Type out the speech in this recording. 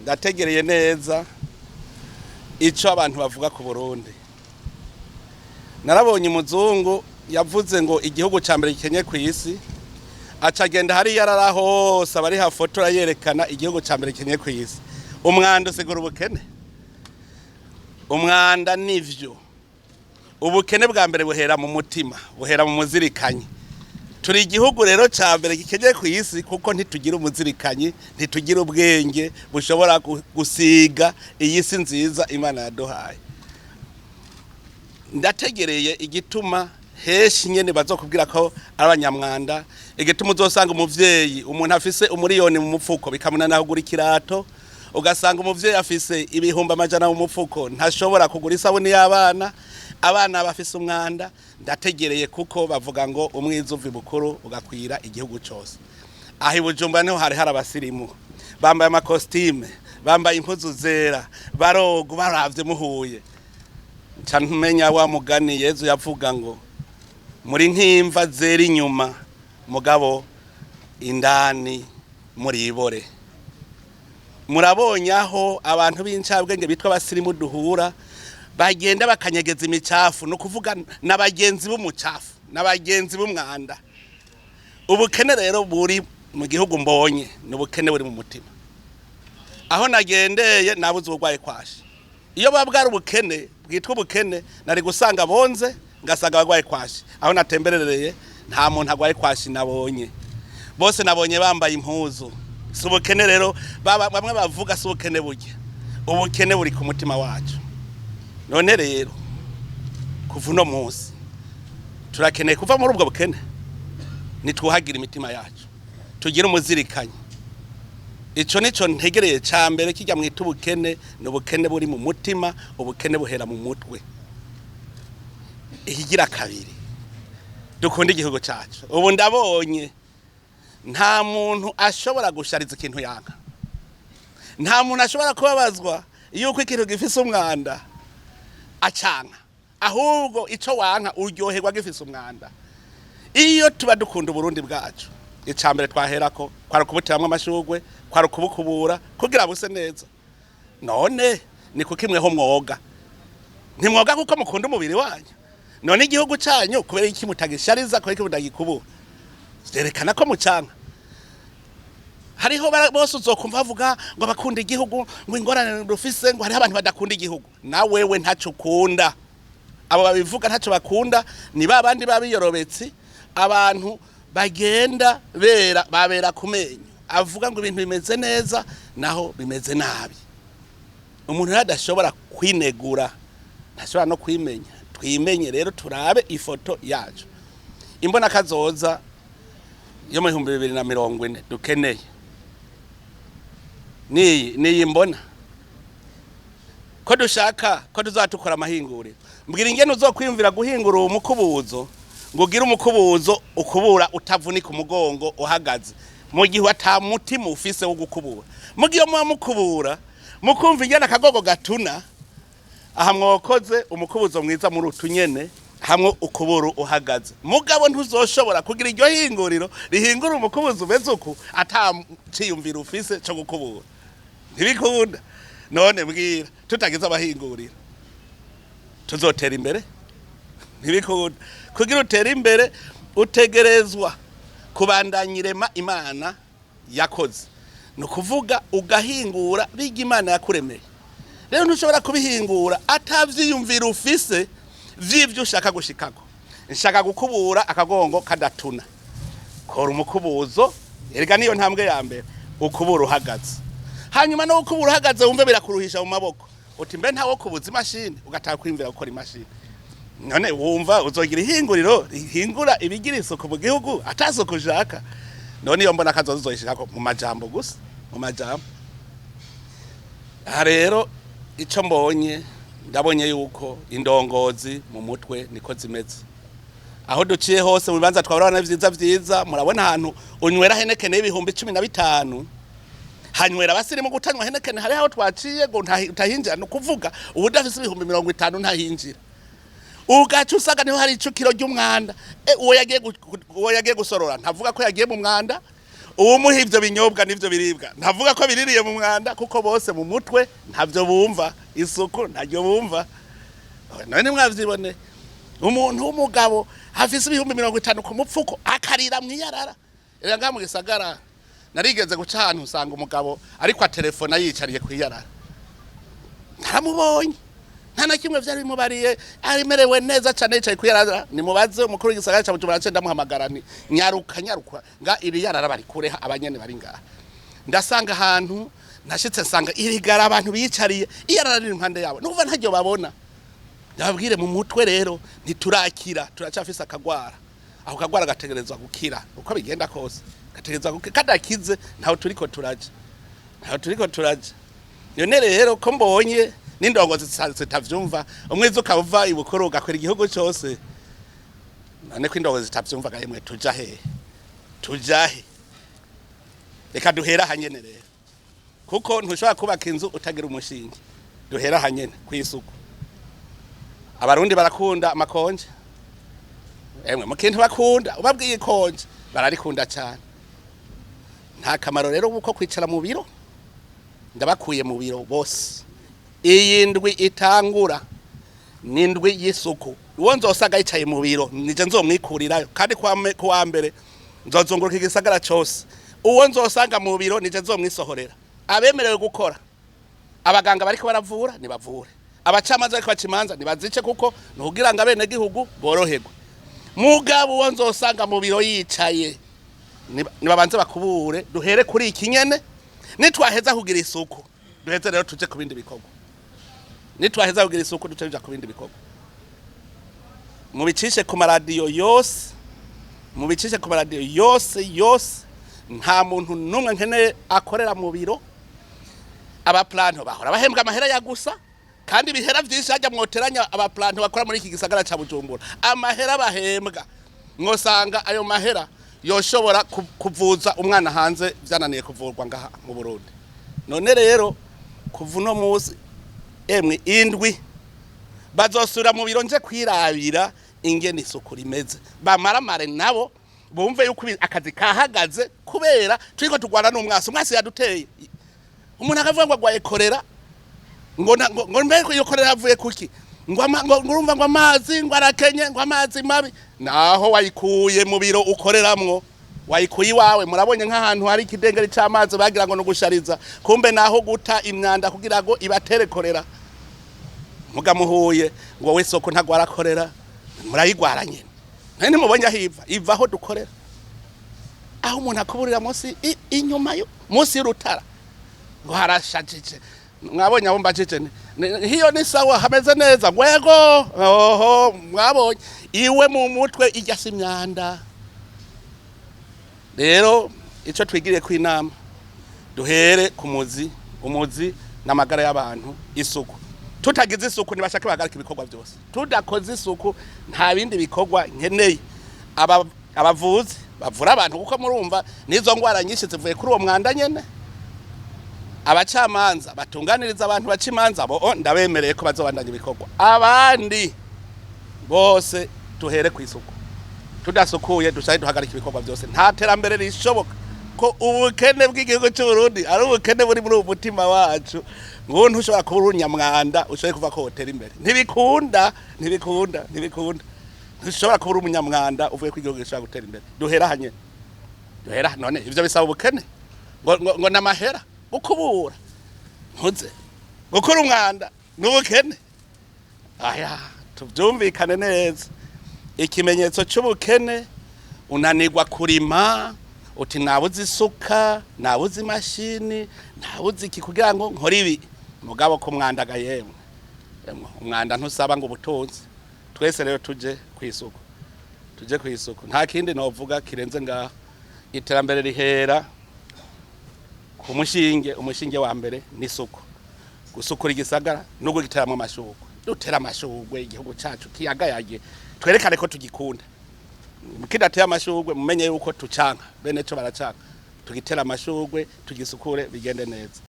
ndategereye neza ico abantu bavuga ku Burundi. Narabonye umuzungu yavuze ngo igihugu ca mbere gikenye ku isi, acagenda hari yarara hose abari hafotora yerekana igihugu ca mbere gikenye ku isi. Umwanda usigura ubukene. Umwanda nivyo. Ubukene bwa mbere buhera mu mutima, buhera mu muzirikanyi. Turi igihugu rero ca mbere gikenye ku isi kuko ntitugira umuzirikanyi, ntitugira ubwenge bushobora gusiga iyi si nziza Imana yaduhaye. Ndategereye igituma heshi nyene bazokubwira ko abanyamwanda, igituma uzosanga umuvyeyi umuntu afise umuriyoni mu mupfuko bikamunana kugura ikirato, ugasanga umuvyeyi afise ibihumbi amajana mu mupfuko ntashobora kugura isabuni y'abana, abana bafise umwanda. Ndategereye kuko bavuga ngo umwiza uvi bukuru ugakwira igihugu cyose. Ahi Bujumbura niho hari abasirimu bambaye amakostime, bambaye impuzu zera, barogo baravye muhuye. Cantumenya wa mugani Yezu yavuga ngo muri nkimva zera inyuma mugabo indani muri ibore. Murabonye aho abantu b'incabwenge bitwa abasirimu duhura bagenda bakanyegeza imicafu, no kuvuga n'abagenzi b'umucafu, n'abagenzi b'umwanda. Ubukene rero buri mu gihugu mbonye, n'ubukene buri mu mutima. Aho nagendeye nabuze ubugwaye kwashi. Iyo babwara ubukene bwitwa ubukene, nari gusanga bonze ngasanga bagwaye kwashi. Aho natemberereye nta muntu agwaye kwashi nabonye. Bose nabonye bambaye impuzu. Si ubukene rero bamwe bavuga si ubukene burya. Ubukene buri ku mutima wacu. None rero kuva uno munsi turakeneye kuva muri ubwo bukene, nitwuhagira imitima yacu, tugira umuzirikanyi. Ico nico ntegereye ca mbere kijya mwita ubukene, n'ubukene buri mu mutima, ubukene buhera mu mutwe. Ikigira kabiri, dukunda igihugu cacu. Ubu ndabonye nta muntu ashobora gushariza ikintu yanga, nta muntu ashobora kubabazwa yuko ikintu gifise umwanda acanga, ahubwo ico wanka uryoherwa gifise umwanda. Iyo tuba dukunda Burundi bwacu, icambere twaherako kwari kubutiramwe amashugwe, kwari kubukubura kugira buse neza. None ni kuko imweho mwoga, ntimwoga kuko mukunda umubiri wanyu. None igihugu canyu kubera iki mutagishariza, kubera iki mutagikubura? Zerekana ko mucanga. Hariho bose uzokumva bavuga ngo bakunda igihugu, ngo ingorane rufise, ngo hariho abantu badakunda igihugu. Na wewe ntaco ukunda. Abo babivuga ntaco bakunda ni babandi babiyorobetsi, abantu bagenda babera kumenyo. Avuga ngo ibintu bimeze neza naho bimeze nabi. Umuntu adashobora kwinegura, ntashobora no kwimenya. Twimenye rero turabe ifoto yacu. Imbona kazoza yo mu 2040 dukeneye. Niyi mbona ko dushaka ko tuzatukora amahinguriro. Mbwira ingene uzokwiyumvira guhingura umukubuzo, ngo gira umukubuzo ukubura utavunika umugongo uhagaze, mu gihe ata mutima ufise wo gukubura. Mugiye mu mukubura mukumva ingene akagogo gatuna, aha mwokoze umukubuzo mwiza muri utunyene hamwe ukuburu uhagaze. Mugabo ntuzoshobora kugira iryo hinguriro rihingura umukubuzo umeze uku ataciyumvira ufise cyo gukubura. Ntibikunda. None mbwira tutagize abahingurira tuzotera imbere? Ntibikunda. Kugira utera imbere utegerezwa kubandanyirema Imana yakoze, no kuvuga ugahingura biga Imana yakuremeye. Rero ntushobora kubihingura atavyiyumvira ufise vy'ivyo ushaka gushikako. Nshaka gukubura akagongo kadatuna, kora umukubuzo, erega niyo ntambwe ya mbere, ukubura uhagaze. Hanyuma no ukubura uhagaze wumve birakuruhisha mu maboko, uti mbe ntawo kubuza imashini, ugataka kwimvira gukora imashini. None wumva uzogira ihinguriro rihingura ibigira isuku mu gihugu atasuku ushaka. None iyo mbona kazoza uzoyishikako mu majambo gusa, mu majambo. Rero ico mbonye, ndabonye yuko indongozi mu mutwe niko zimeze. Aho duciye hose mu bibanza twabarana vyiza, murabona ahantu unywera henekene y'ibihumbi 15, hanywera abasirimu gutanywa henekene, hari aho twaciye ngo utahinjira, no kuvuga ubudafise ibihumbi 50 ntahinjira. Ugaca usanga niho hari icukiro ry'umwanda. Uwo yagiye gusorora ntavuga ko yagiye mu mwanda, uwumuha ivyo binyobwa n'ivyo biribwa ntavuga ko biririye mu mwanda kuko bose mu mutwe ntavyo bumva isuku ntaryo bumva. None mwavyibone umuntu w'umugabo hafise ibihumbi 50 ku mupfuko akarira mwiyarara. Era nga mu gisagara narigeze guca ahantu usanga umugabo ariko atelefona yicariye kwiyarara. Ntamubonye nta na kimwe vyari bimubariye arimerewe neza cane yicaye kwiyarara. Nimubaze umukuru w'igisagara ca Bujumbura nce ndamuhamagarani nyaruka nga iri yarara bari kureha abanyene bari ngaha. Ndasanga ahantu nashitse nsanga irigara abantu bicariye iyarara riri impande yabo nukuva ntaryo babona. Ndababwire mu mutwe rero ntiturakira turacafise akagwara. Aho kagwara gategerezwa gukira uko bigenda kose gategerezwa gukira kadakize ntaho turiko turaje. None rero ko mbonye n'indongozi zitavyumva umwiza ukava ibukuru ugakwera igihugu cyose. None ko indongozi zitavyumva gahemwe tuja he reka duhera hanyene rero kuko ntushobora kubaka inzu utagira umushinge. Duhera hanyene kwisuku. Abarundi barakunda amakonje emwe mukintu bakunda ubabwiye ikonje bararikunda cyane. Nta kamaro rero uko kwicara mu biro ndabakuye mu biro bose. Iyi ndwi itangura n'indwi y'isuku. Uwo nzosaga yicaye mu biro nije nzomwikurirayo kandi kuwa mbere nzozunguruka igisagara cyose. Uwo nzosanga mu biro nije nzomwisohorera. Abemerewe gukora abaganga bariko baravura nibavure. Abacamanza bariko bacimanza nibazice kuko nukugira ngo abene gihugu boroherwe. Mugabo uwo nzosanga mu biro yicaye nibabanze bakubure duhere kuri iki nyene nitwaheza kugira isuku duheze rero tuje ku bindi bikorwa. Nitwaheza kugira isuku duteje ku bindi bikorwa. Mubicishe ku maradiyo yose nta muntu numwe nkene akorera mu biro. Abaplanto bahora bahembwa amahera ya gusa kandi bihera vyinshi hajya mwoteranya abaplanto bakora muri iki gisagara ca Bujumbura. Amahera bahembwa ngosanga ayo mahera yoshobora kuvuza umwana hanze byananiye kuvurwa ngaha mu Burundi. None rero kuvuno muzi emwe indwi bazosura mu biro nje kwirabira ingene isuku rimeze. Bamaramare nabo bumve yuko akazi kahagaze kubera turiko tugwana n'umwasi yaduteye. Umuntu akavuga ngo agwaye korera ngo mbeko iyo korera avuye kuki ngo urumva ngo amazi ngo arakenye ngo amazi mabi. Naho wayikuye mu biro ukoreramwo wayikuye iwawe. Murabonye nk'ahantu hari ikidengeri c'amazi bagira ngo no gushariza kumbe naho guta imyanda kugira ngo ibatere korera. Mugamuhuye ngo we soko ntagwara korera murayigwara nyene. None mubonye ahiva ivaho dukorera aho umuntu akuburira munsi inyuma yo munsi y'urutara ngo harashajije. Mwabonye abo mbajije hiyo ni sawa hameze neza gwego. Oho mwabonye iwe mu mutwe ijya simyanda. Rero ico twigiriye ku inama duhere ku umuzi n'amagara y'abantu. Isuku tutagize isuku nibashaka bahagarika ibikorwa byose. Tudakoze isuku nta bindi bikorwa nkeneye. Abavuzi bavura abantu kuko murumva nizo ngwara nyinshi zivuye kuri uwo mwanda nyene. Abacamanza batunganiriza abantu bacimanza bo ndabemereye ko bazobandanya ibikorwa. Abandi bose tuhere ku isuku. Tudasukuye dushaye duhagarika ibikorwa byose. Nta terambere rishoboka ko ubukene bw'igihugu cy'u Burundi ari ubukene buri muri umutima wacu. Ngo ntushobora kuba urunyamwanda ushoboye kuva ko hotera imbere. Ntibikunda. Ntushobora kuba umunyamwanda uvuye ku gihugu gishobora gutera imbere. Duhera hanye. Duhera none ivyo bisaba ubukene. Ngo namahera gukubura ntuze gukora umwanda n'ubukene. Aya tuvyumvikane neza. Ikimenyetso cy'ubukene unanirwa kurima uti nabuze isuka nabuze imashini nabuze iki kugira ngo nkore ibi. Mugabo ko mwanda yemwe umwanda ntusaba ngo ubutunzi. Twese rero tuje kwisuku nta kindi novuga kirenze ngaho. Iterambere rihera ku umushinge wa mbere n'isuku. Gusukura igisagara no giteramwe amashugwe. Dutera amashugwe igihugu cyacu kiyagayaye twerekane ko tugikunda. Mukidateye amashugwe mumenye yuko tucanka bene cyo baracaka. Tugitera amashugwe tugisukure bigende neza.